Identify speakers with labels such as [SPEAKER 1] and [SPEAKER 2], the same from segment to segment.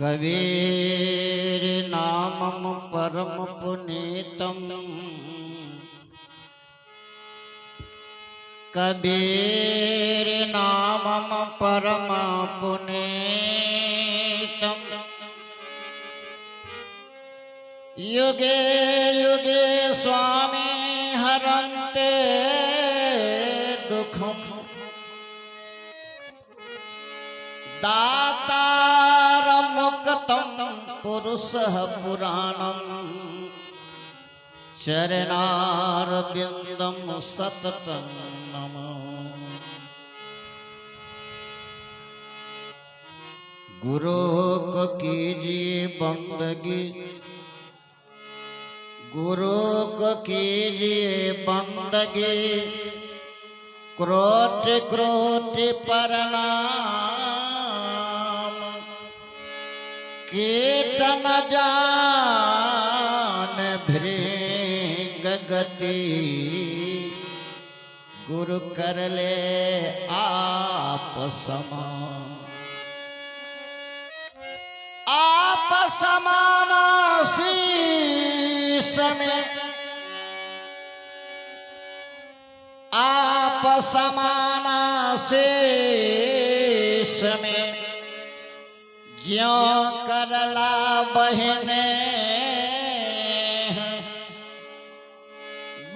[SPEAKER 1] कबीर नामम परम पुनीतम, कबीर नामम परम पुनीतम। युगे युगे स्वामी हरन्ते दुखम, दातार मुक्तम पुरुषः पुराणम, चरणारविंदम सततं नमो। गुरु को कीजिए बंदगी, गुरु को कीजिए बंदगी, क्रोध क्रोध प्रणाम। कीर्तन जान भृंग गति, गुरु कर ले आप समान। आप समान शीश में, आप समान शीश में, ज्यों करला बहने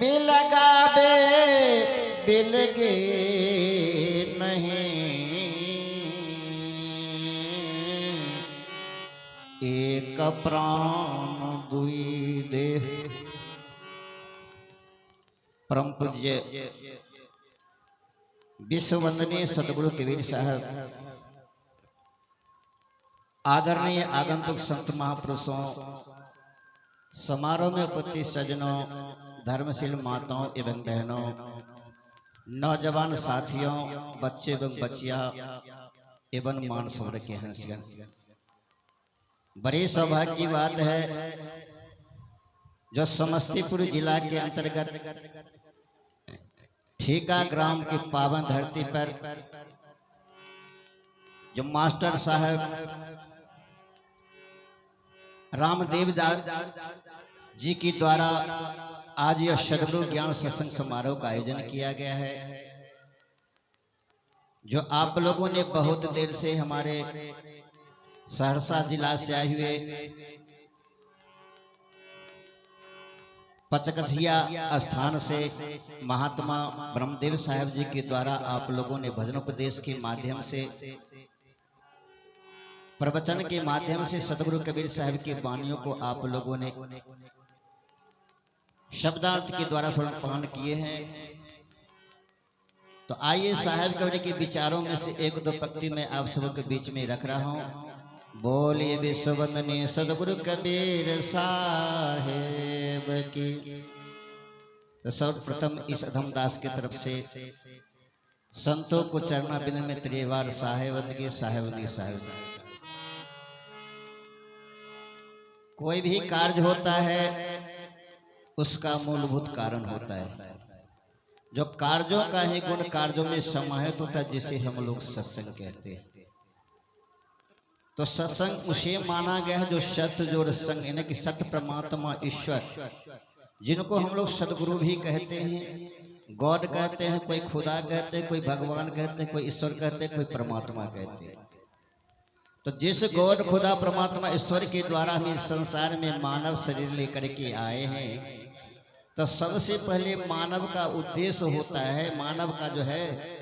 [SPEAKER 1] बिलगावे बिलगे नहीं। एक प्राण दुई देह। परम पूज्य विश्व वंदनीय सतगुरु कबीर साहब, आदरणीय आगंतुक संत महापुरुषों, समारोह में उपस्थित सज्जनों, धर्मशील माताओं एवं बहनों, नौजवान साथियों, बच्चे एवं बच्चियां एवं मान सौर के हंसगण, बड़ी सौभाग्य की बात है जो समस्तीपुर जिला के अंतर्गत ठीका ग्राम की पावन धरती पर जो मास्टर साहब रामदेव दास जी की द्वारा आज यह सद्गुरु ज्ञान सत्संग समारोह का आयोजन किया गया है, जो आप लोगों ने बहुत देर से हमारे सहरसा जिला से आए हुए पचकथिया स्थान से महात्मा ब्रह्मदेव साहब जी के द्वारा आप लोगों ने भजनोपदेश के माध्यम से, प्रवचन के माध्यम से सतगुरु कबीर साहब की वाणियों को आप लोगों ने शब्दार्थ के द्वारा समर्पण किए हैं। तो आइए साहब कबीर के विचारों में से एक दो पंक्ति में आप सबों के बीच में रख रहा हूं। बोलिए विश्व वंदनीय सतगुरु कबीर साहेब की। तो सर्वप्रथम इस अधमदास की तरफ से संतों को चरणा बिंद में त्रिवार साहेबंदगी साहेबंदगी साहेबंदगी। कोई भी कार्य होता है उसका मूलभूत कारण होता है, जो कार्यों का ही गुण कार्यों में समाहित होता है, जिसे हम लोग सत्संग कहते हैं। तो सत्संग उसे माना गया है जो सत्य जोड़ संग, यानी कि सत्य परमात्मा ईश्वर, जिनको हम लोग सदगुरु भी कहते हैं, गॉड कहते हैं, कोई खुदा कहते हैं, कोई भगवान कहते हैं, कोई ईश्वर कहते हैं, कोई परमात्मा कहते हैं। तो जिस गॉड खुदा परमात्मा ईश्वर के द्वारा हम इस संसार में मानव शरीर लेकर के आए हैं, तो सबसे पहले मानव का उद्देश्य होता है, मानव का जो है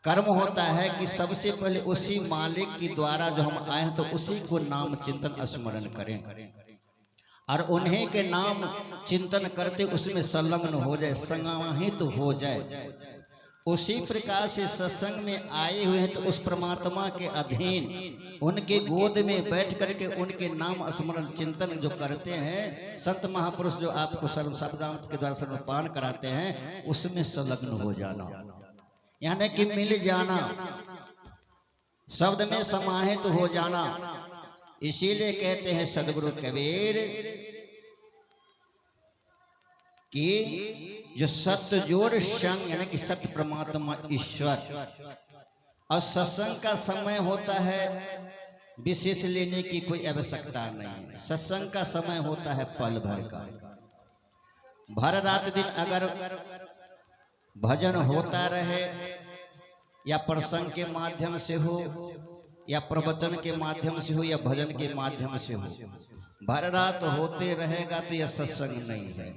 [SPEAKER 1] कर्म होता है कि सबसे पहले उसी मालिक के द्वारा जो हम आए हैं तो उसी को नाम चिंतन स्मरण करें और उन्हीं के नाम चिंतन करते उसमें संलग्न हो जाए, संगाहित हो जाए। उसी प्रकार से सत्संग में आए हुए हैं तो उस परमात्मा के अधीन उनके गोद में बैठ करके उनके नाम स्मरण चिंतन जो करते हैं, संत महापुरुष जो आपको सर्व शब्दांत के द्वारा सर्वपान कराते हैं, उसमें संलग्न हो जाना, यानी कि मिल जाना, शब्द में समाहित हो जाना। इसीलिए कहते हैं सदगुरु कबीर कि जो सत्य जोड़ संग, यानी कि सत्य परमात्मा ईश्वर, और सत्संग का समय होता है विशेष लेने की कोई आवश्यकता नहीं है। सत्संग का समय होता है पल भर का। भर रात दिन अगर भजन होता रहे या प्रसंग के माध्यम से हो या प्रवचन के माध्यम से हो या भजन के माध्यम से हो, भर रात होते रहेगा तो यह सत्संग नहीं है।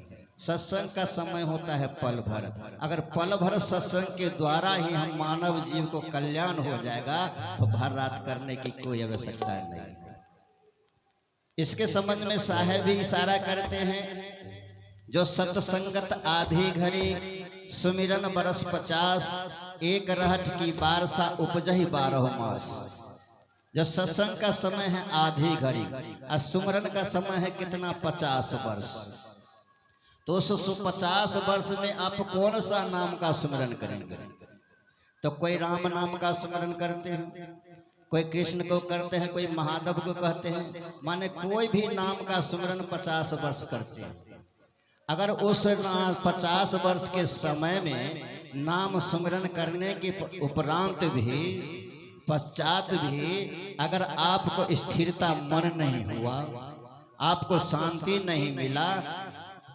[SPEAKER 1] सत्संग का समय होता है पल भर। अगर पल भर सत्संग के द्वारा ही हम मानव जीव को कल्याण हो जाएगा तो भर रात करने की कोई आवश्यकता नहीं है। इसके संबंध में साहेब भी इशारा करते हैं, जो सत्संगत आधी घड़ी सुमिरन बरस 50, एक रहट की बारसा उपजही 12 मास। जो सत्संग का समय है आधी घड़ी और सुमिरन का समय है कितना 50 वर्ष। तो उस 50 वर्ष में आप कौन सा नाम का सुमिरन करेंगे? तो कोई राम नाम का सुमिरन करते हैं, कोई कृष्ण को करते हैं, कोई महादेव को कहते हैं, माने कोई भी नाम का सुमिरन 50 वर्ष करते हैं। अगर उस 50 वर्ष के समय में नाम सुमिरन करने के उपरांत भी पश्चात भी अगर आपको स्थिरता मन नहीं हुआ, आपको शांति नहीं मिला,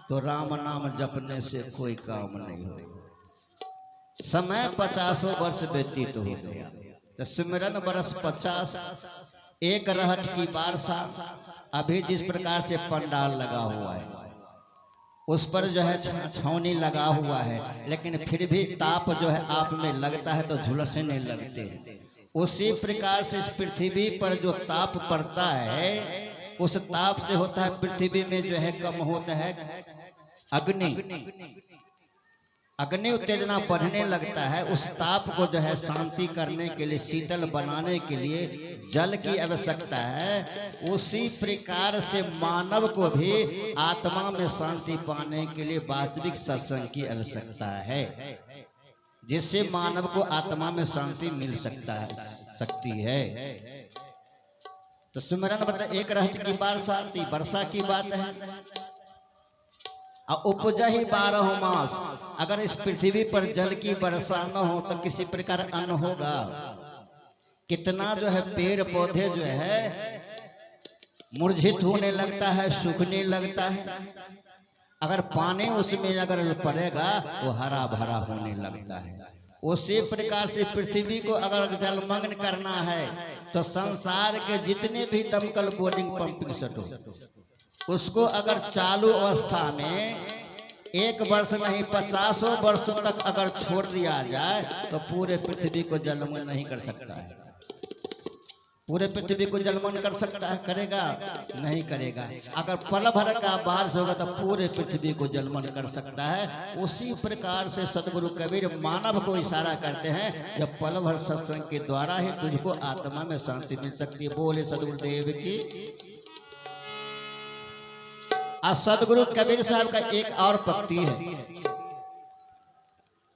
[SPEAKER 1] तो राम नाम जपने से कोई काम नहीं होगा। समय 50 वर्ष व्यतीत हो गया तो सुमिरन बरस 50, एक रहट की बारसा। अभी जिस प्रकार से पंडाल लगा हुआ है उस पर जो है छावनी लगा हुआ है, लेकिन फिर भी ताप जो है आप में लगता है तो झुलसने लगते हैं। उसी प्रकार से इस पृथ्वी पर जो ताप पड़ता है उस ताप से होता है पृथ्वी में जो है कम होता है अग्नि उत्तेजना बढ़ने लगता है। उस ताप को जो है शांति करने के लिए, शीतल बनाने के लिए जल की आवश्यकता है। उसी प्रकार से मानव को भी आत्मा में शांति पाने के लिए वास्तविक सत्संग की आवश्यकता है, जिससे मानव को आत्मा में शांति मिल सकती है। तो सुमिरन बरसा, एक रहट की वर्षा की बात है। और उपजही 12 मास। अगर इस पृथ्वी पर जल की वर्षा न हो तो किसी प्रकार अन्न होगा? कितना जो है पेड़ पौधे जो है मूर्छित होने लगता है, सूखने लगता है। अगर पानी उसमें अगर पड़ेगा तो हरा भरा होने लगता है। उसी प्रकार से पृथ्वी को अगर जलमग्न करना है तो संसार के जितने भी दमकल बोरिंग पंपिंग सेट हो उसको अगर चालू अवस्था में 1 वर्ष नहीं 50 वर्ष तक अगर छोड़ दिया जाए तो पूरे पृथ्वी को जलमग्न नहीं कर सकता है। पूरे पृथ्वी को जलमग्न कर सकता है? करेगा? नहीं करेगा। अगर पल भर का बारिश होगा तो पूरे पृथ्वी को जलमग्न कर सकता है। उसी प्रकार से सदगुरु कबीर मानव को इशारा करते हैं, जब पल भर सत्संग के द्वारा ही तुझको आत्मा में शांति मिल सकती है। बोले सदगुरु देव की। सदगुरु कबीर साहब का एक और पक्ति है,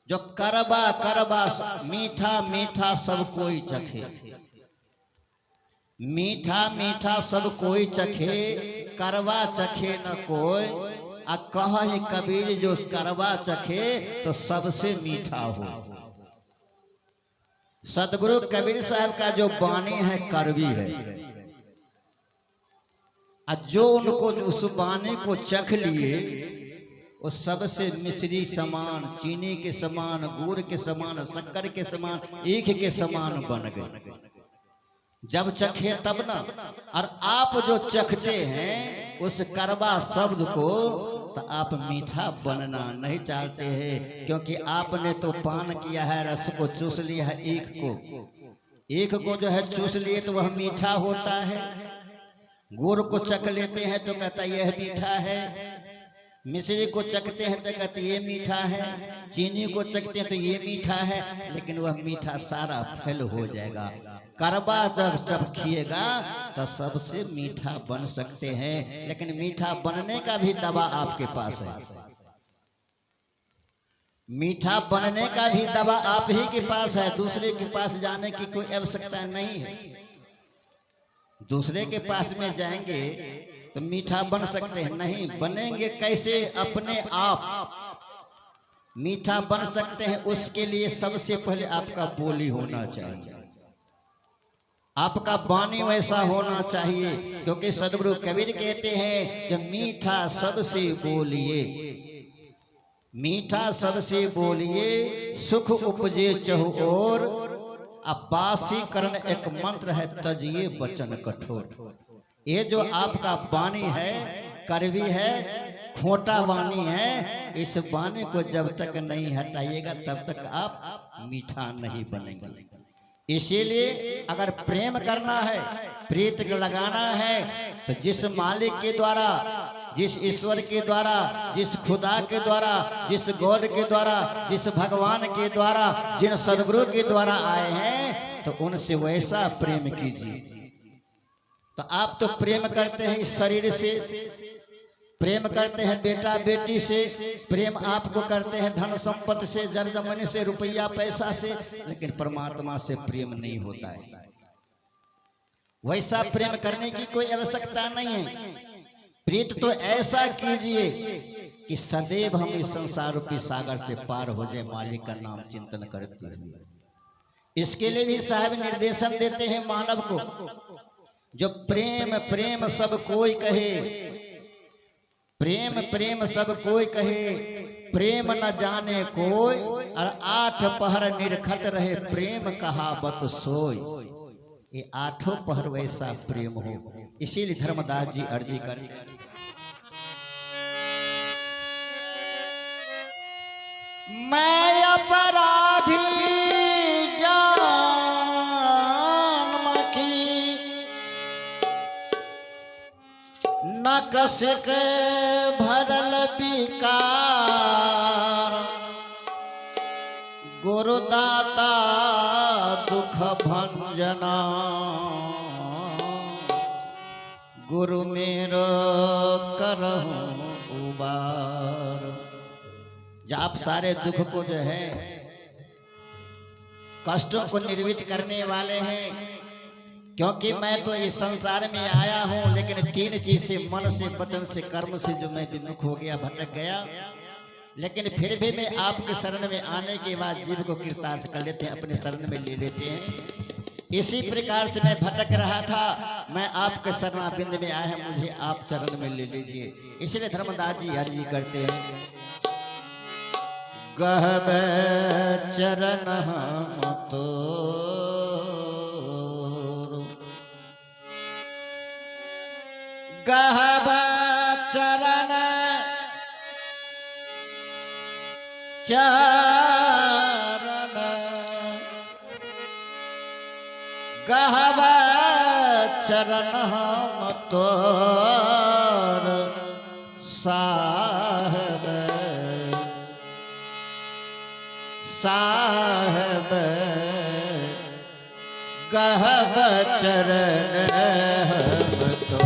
[SPEAKER 1] जो करबा करबा मीठा मीठा सब कोई चखे। मीठा मीठा सब कोई चखे, करवा चखे न कोई। कहे कबीर जो करवा चखे तो सबसे मीठा हो। सदगुरु कबीर साहब का जो वाणी है कड़वी है, जो उनको उस वाणी को चख लिए वो सबसे मिश्री समान, चीनी के समान, गुड़ के समान, शक्कर के समान, ईख के समान बन गए। जब चखे तब ना। और आप जो चखते हैं उस करवा शब्द को तो आप मीठा बनना नहीं चाहते हैं, क्योंकि आपने तो पान किया है, रस को चूस लिया है। ईख को जो है चूस लिए तो वह मीठा होता है। गुड़ को चख लेते हैं तो कहता यह मीठा है। मिश्री को चखते हैं तो कहते ये मीठा है। चीनी को चखते हैं तो ये मीठा है, लेकिन वह मीठा सारा फेल हो जाएगा। करवा जब खिएगा तो सबसे मीठा बन सकते हैं, लेकिन मीठा बनने का भी दवा आपके पास है। मीठा बनने का भी दवा आप ही के पास है, दूसरे के पास जाने की कोई आवश्यकता नहीं है। दूसरे के पास में जाएंगे तो मीठा बन सकते हैं? नहीं बनेंगे। कैसे? अपने आप मीठा बन सकते हैं। उसके लिए सबसे पहले आपका बोली होना चाहिए। आपका वाणी वैसा होना चाहिए, क्योंकि सदगुरु कबीर कहते हैं कि मीठा सबसे बोलिए, मीठा सबसे बोलिए, सुख उपजे चहु ओर। अब बासी करण एक मंत्र है, तजिए वचन कठोर। ये जो आपका वाणी है, कड़वी है, खोटा वाणी है, इस वाणी को जब तक नहीं हटाइएगा तब तक आप मीठा नहीं बनेंगे। इसीलिए अगर प्रेम करना है, प्रीत लगाना है, तो जिस मालिक के द्वारा, जिस ईश्वर के द्वारा, जिस खुदा के द्वारा, जिस गॉड के द्वारा, जिस भगवान के द्वारा, जिन सदगुरु के द्वारा आए हैं, तो उनसे वैसा प्रेम कीजिए। तो आप तो प्रेम करते हैं इस शरीर से, प्रेम करते हैं बेटा बेटी से, प्रेम आपको करते हैं धन संपत्ति से, जर जमीन से, रुपया पैसा से, लेकिन परमात्मा से प्रेम नहीं होता है। वैसा प्रेम करने की कोई आवश्यकता नहीं है। प्रीत तो ऐसा कीजिए कि सदैव हम इस संसार रूपी सागर से पार हो जाए, मालिक का नाम चिंतन करते हुए। इसके लिए भी साहब निर्देशन देते हैं मानव को, जो प्रेम प्रेम सब कोई कहे, प्रेम प्रेम सब कोई कहे, प्रेम न जाने कोई, और 8 पहर निरखत रहे, प्रेम कहावत सोई। ये 8 पहर वैसा प्रेम हो। इसीलिए धर्मदास जी अर्जी करते हैं, मैं अपराधी न कसिक भरल विकार, गुरुदाता दुख भंजना, गुरु मेरो करहूं उबार। जब आप सारे दुख को जो है, कष्टों को निर्वित करने वाले हैं, क्योंकि मैं तो इस संसार में आया हूं, लेकिन 3 चीज से, मन से, वचन से, कर्म से जो मैं विमुख हो गया, भटक गया, लेकिन फिर भी मैं आपके शरण में आने के बाद जीव को कृतार्थ कर लेते हैं, अपने शरण में ले लेते हैं। इसी प्रकार से मैं भटक रहा था, मैं आपके शरणाबिंद में आया, मुझे आप चरण में ले लीजिए। इसलिए धर्मदास जी अर्जी करते हैं, गहब चरण हम तो गहब चरण चरण, गहब चरण हम तोर साहब, साहब गहब चरण हम तो